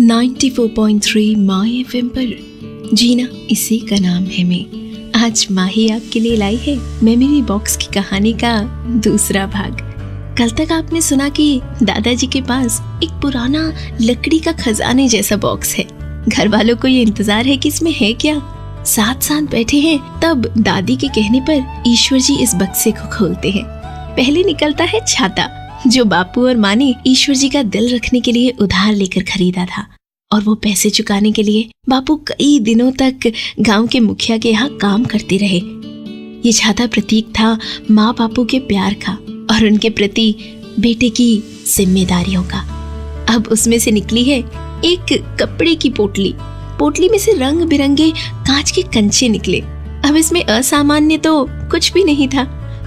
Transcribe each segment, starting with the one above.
94.3 my FM पर जीना इसी का नाम है मैं। आज माही आपके लिए लाई है मेमोरी बॉक्स की कहानी का दूसरा भाग। कल तक आपने सुना कि दादाजी के पास एक पुराना लकड़ी का खजाने जैसा बॉक्स है। घर वालों को ये इंतजार है कि इसमें है क्या। साथ साथ बैठे हैं, तब दादी के कहने पर ईश्वर जी इस बक्से को खोलते हैं। पहले निकलता है छाता, जो बापू और माँ ने ईश्वर जी का दिल रखने के लिए उधार लेकर खरीदा था, और वो पैसे चुकाने के लिए बापू कई दिनों तक गांव के मुखिया के यहाँ काम करते रहे। ये छाता प्रतीक था माँ बापू के प्यार का और उनके प्रति बेटे की जिम्मेदारियों का। अब उसमें से निकली है एक कपड़े की पोटली में से रंग बिरंगे कांच के कंचे निकले। अब इसमें असामान्य तो कुछ भी नहीं था।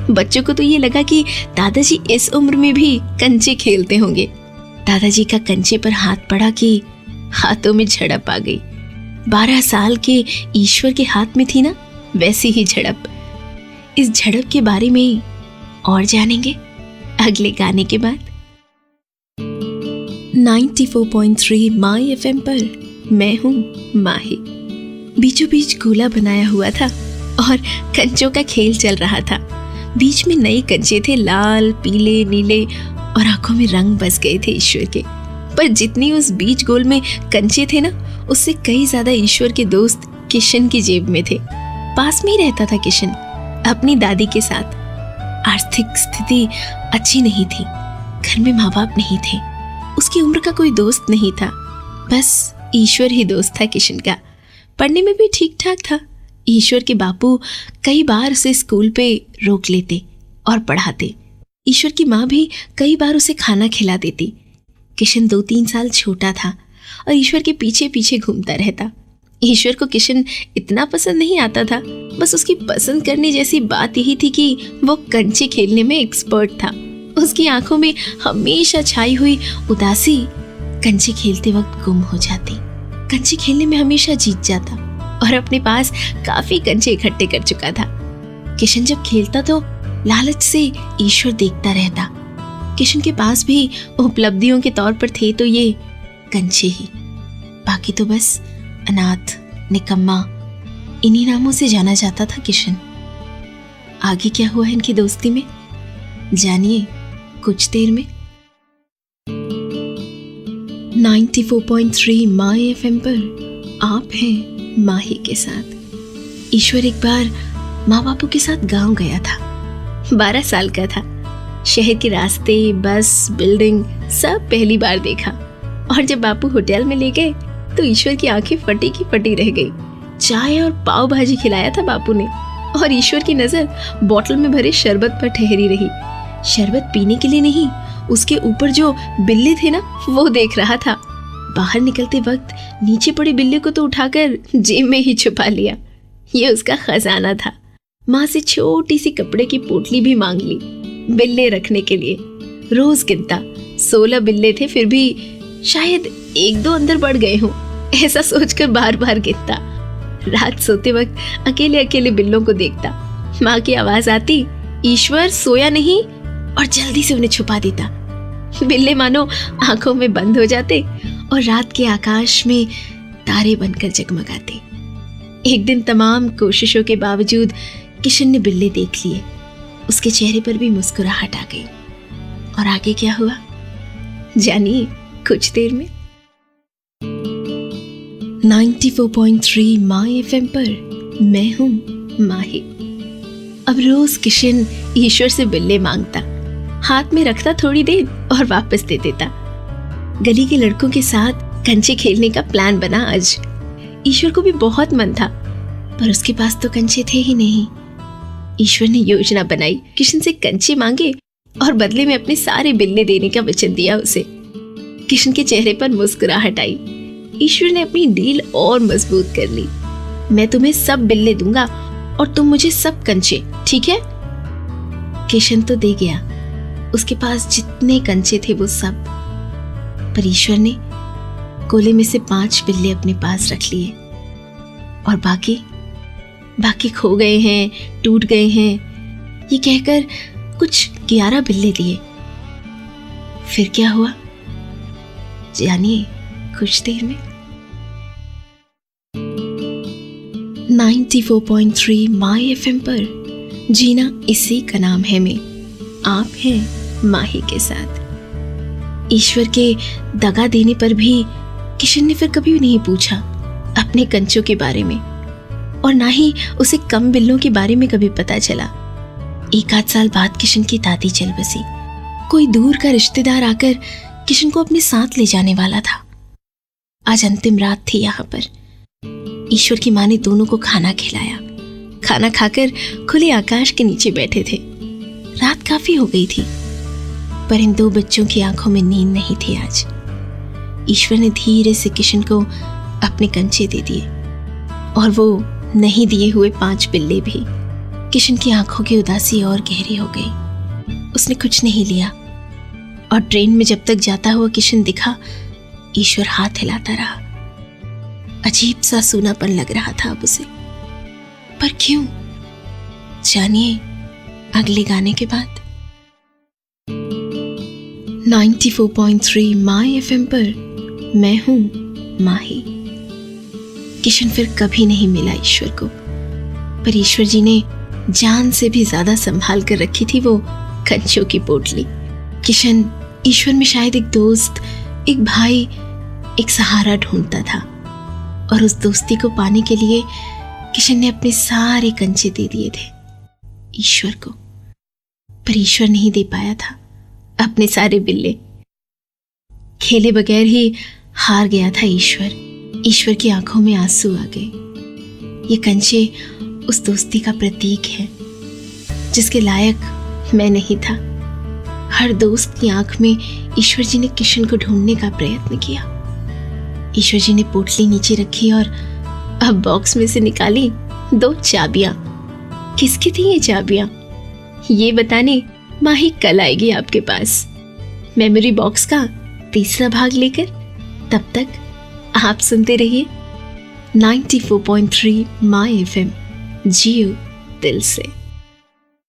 बच्चों को तो ये लगा कि दादाजी इस उम्र में भी कंचे खेलते होंगे। दादाजी का कंचे पर हाथ पड़ा कि हाथों में झड़प आ गई। 12 साल के ईश्वर के हाथ में थी ना वैसी ही झड़प। इस झड़प के बारे में और जानेंगे अगले गाने के बाद। 94.3 माय एफएम पर मैं हूँ माही। बीचों बीच गोला बनाया हुआ था और कंचों का खेल चल रहा था। बीच में नए कंचे थे, लाल, पीले, नीले, और आंखों में रंग बस गए थे ईश्वर के। पर जितनी उस बीच गोल में कंचे थे ना, उससे कई ज्यादा ईश्वर के दोस्त किशन की जेब में थे। पास में ही रहता था किशन अपनी दादी के साथ। आर्थिक स्थिति अच्छी नहीं थी, घर में माँ बाप नहीं थे, उसकी उम्र का कोई दोस्त नहीं था, बस ईश्वर ही दोस्त था किशन का। पढ़ने में भी ठीक ठाक था। ईश्वर के बापू कई बार उसे स्कूल पे रोक लेते और पढ़ाते। ईश्वर की माँ भी कई बार उसे खाना खिला देती। किशन 2-3 साल छोटा था और ईश्वर के पीछे पीछे घूमता रहता। ईश्वर को किशन इतना पसंद नहीं आता था, बस उसकी पसंद करने जैसी बात यही थी कि वो कंचे खेलने में एक्सपर्ट था। उसकी आंखों में हमेशा छाई हुई उदासी कंचे खेलते वक्त गुम हो जाती। कंचे खेलने में हमेशा जीत जाता और अपने पास काफी कंचे इकट्ठे कर चुका था। किशन जब खेलता तो लालच से ईश्वर देखता रहता। किशन के पास भी उपलब्धियों के तौर पर थे तो ये कंचे ही, बाकी तो बस अनाथ, निकम्मा, इन्हीं नामों से जाना जाता था किशन। आगे क्या हुआ है इनकी दोस्ती में, जानिए कुछ देर में। 94.3 माय एफएम पर आप हैं माही के साथ। ईश्वर एक बार माँ बापू के साथ गांव गया था। 12 साल का था। शहर के रास्ते, बस, बिल्डिंग सब पहली बार देखा। और जब बापू होटल में ले गए तो ईश्वर की आंखें फटी की फटी रह गई। चाय और पाव भाजी खिलाया था बापू ने, और ईश्वर की नजर बोतल में भरे शरबत पर ठहरी रही। शरबत पीने के लिए नहीं, उसके ऊपर जो बिल्ले थे ना वो देख रहा था। बाहर निकलते वक्त नीचे पड़े बिल्ले को तो उठाकर जेब में ही छुपा लिया। ये उसका खजाना था। माँ से छोटी सी कपड़े की पोटली भी मांग ली बिल्ले रखने के लिए। रोज गिनता, 16 बिल्ले थे, फिर भी शायद 1-2 अंदर बढ़ गए हों, ऐसा सोचकर बार बार गिनता। रात सोते वक्त अकेले अकेले बिल्लों को देखता। माँ की आवाज आती, ईश्वर सोया नहीं, और जल्दी से उन्हें छुपा देता। बिल्ले मानो आंखों में बंद हो जाते और रात के आकाश में तारे बनकर जगमगाते। एक दिन तमाम कोशिशों के बावजूद किशन ने बिल्ले देख लिए। उसके चेहरे पर भी मुस्कुराहट आ गई। और आगे क्या हुआ जानिए कुछ देर में। 94.3 माय एफएम पर मैं हूँ माही। अब रोज किशन ईश्वर से बिल्ले मांगता, हाथ में रखता थोड़ी देर और वापस दे देता। गली के लड़कों के साथ कंचे खेलने का प्लान बना आज। ईश्वर को भी बहुत मन था, पर उसके पास तो कंचे थे ही नहीं। ईश्वर ने योजना बनाई, किशन से कंचे मांगे और बदले में अपने सारे बिल्ले देने का वचन दिया उसे। किशन के चेहरे पर मुस्कुराहट आई। ईश्वर ने अपनी डील और मजबूत कर ली। मैं तुम्हें सब बिल्ले दूंगा और तुम मुझे सब कंचे, ठीक है? किशन तो दे गया, उसके पास जितने कंचे थे वो सब। पर ईश्वर ने गोले में से 5 बिल्ले अपने पास रख लिए और बाकी खो गए हैं, टूट गए हैं, ये कहकर कुछ 11 बिल्ले दिए। फिर क्या हुआ जानिए कुछ देर में। 94.3 माई एफएम पर जीना इसी का नाम है में आप हैं माही के साथ। ईश्वर के दगा देने पर भी किशन ने फिर कभी नहीं पूछा अपने कंचों के बारे में, और ना ही उसे कम बिल्लों के बारे में कभी पता चला। 1 आध साल बाद किशन की दादी चल बसी। कोई दूर का रिश्तेदार आकर किशन को अपने साथ ले जाने वाला था। आज अंतिम रात थी यहाँ पर। ईश्वर की माँ ने दोनों को खाना खिलाया। खाना खाकर खुले आकाश के नीचे बैठे थे। रात काफी हो गई थी, पर इन 2 बच्चों की आंखों में नींद नहीं थी आज। ईश्वर ने धीरे से किशन को अपने कंचे दे दिए, और वो नहीं दिए हुए 5 बिल्ले भी। किशन की आंखों की उदासी और गहरी हो गई। उसने कुछ नहीं लिया, और ट्रेन में जब तक जाता हुआ किशन दिखा, ईश्वर हाथ हिलाता रहा। अजीब सा सूनापन लग रहा था अब उसे। पर क्यों? जानिए अगले गाने के बाद। 94.3 माई एफएम पर मैं हूं माही। किशन फिर कभी नहीं मिला ईश्वर को, पर ईश्वर जी ने जान से भी ज्यादा संभाल कर रखी थी वो कंचों की पोटली। किशन ईश्वर में शायद एक दोस्त, एक भाई, एक सहारा ढूंढता था, और उस दोस्ती को पाने के लिए किशन ने अपने सारे कंचे दे दिए थे ईश्वर को। पर ईश्वर नहीं दे पाया था अपने सारे बिल्ले। खेले बगैर ही हार गया था ईश्वर। ईश्वर की आंखों में आंसू आ गए। ये कंचे उस दोस्ती का प्रतीक है जिसके लायक मैं नहीं था। हर दोस्त की आंख में ईश्वर जी ने किशन को ढूंढने का प्रयत्न किया। ईश्वर जी ने पोटली नीचे रखी और अब बॉक्स में से निकाली 2 चाबियां। किसकी थी ये चाबियां? ये बताने माही कल आएगी आपके पास मेमोरी बॉक्स का 3रा भाग लेकर। तब तक आप सुनते रहिए 94.3 माई एफएम, जियो दिल से।